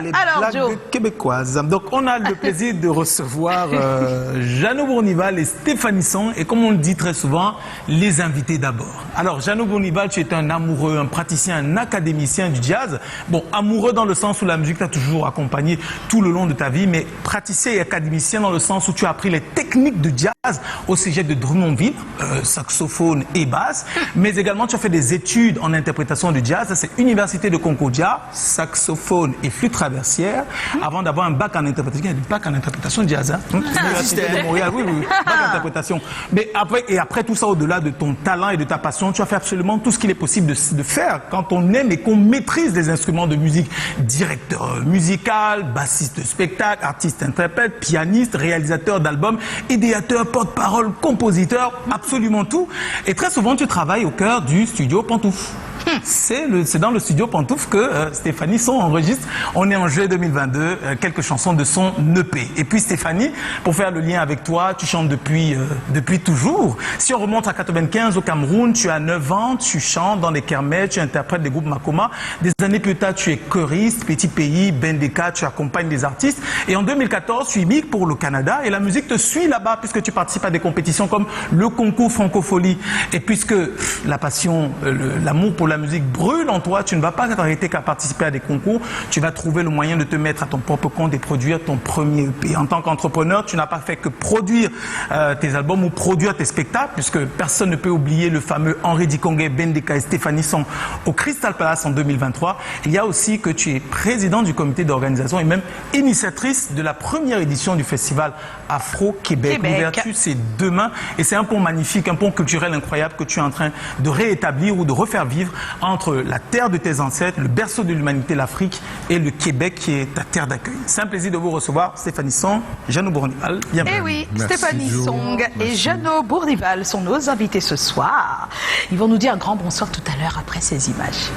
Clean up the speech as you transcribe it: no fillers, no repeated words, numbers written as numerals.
les Alors, blagues québécoises. Donc, on a le plaisir de recevoir Jeannot Bournival et Stéphanie Song. Et comme on le dit très souvent, les invités d'abord. Alors, Jeannot Bournival, tu es un amoureux, un praticien, un académicien du jazz. Bon, amoureux dans le sens où la musique t'a toujours accompagné tout le long de ta vie, mais praticien et académicien dans le sens où tu as appris les techniques de jazz au cégep de Drummondville, saxophone et basse. Mais également, tu as fait des études en interprétation du jazz. C'est Université de Concordia, saxophone et flûte traversière, avant d'avoir un bac en interprétation. Il y a du bac en interprétation de jazz, hein? Université de Montréal, oui, bac en interprétation. Mais après tout ça, au-delà de ton talent et de ta passion, tu as fait absolument tout ce qu'il est possible de faire quand on aime et qu'on maîtrise les instruments de musique. Directeur musical, bassiste de spectacle, artiste-interprète, pianiste, réalisateur d'albums, idéateur, porte-parole, compositeur, absolument tout. Et très souvent, tu travailles au cœur du studio Pantouf. C'est dans le studio Pantouf que Stéphanie Song enregistre. On est en juillet 2022, quelques chansons de son EP. Et puis Stéphanie, pour faire le lien avec toi, tu chantes depuis toujours. Si on remonte à 95 au Cameroun, tu as 9 ans, tu chantes dans les kermesses, tu interprètes des groupes Makoma. Des années plus tard, tu es choriste, Petit Pays, Bendeka, tu accompagnes des artistes. Et en 2014, tu immigres pour le Canada et la musique te suit là-bas puisque tu participes à des compétitions comme le concours Francophonie. Et puisque la passion, l'amour pour la musique brûle en toi, tu ne vas pas t'arrêter qu'à participer à des concours, tu vas trouver le moyen de te mettre à ton propre compte et produire ton premier EP. En tant qu'entrepreneur, tu n'as pas fait que produire tes albums ou produire tes spectacles, puisque personne ne peut oublier le fameux Henri Dikongé, Bendeka et Stéphanie Song au Crystal Palace en 2023. Il y a aussi que tu es président du comité d'organisation et même initiatrice de la première édition du festival Afro-Québec. L'ouverture, c'est demain et c'est un pont magnifique, un pont culturel incroyable que tu es en train de réétablir ou de refaire vivre entre la terre de tes ancêtres, le berceau de l'humanité, l'Afrique, et le Québec qui est ta terre d'accueil. C'est un plaisir de vous recevoir, Stéphanie Song, Jeannot Bournival. Eh oui, Stéphanie Song et Jeannot Bournival sont nos invités ce soir. Ils vont nous dire un grand bonsoir tout à l'heure après ces images.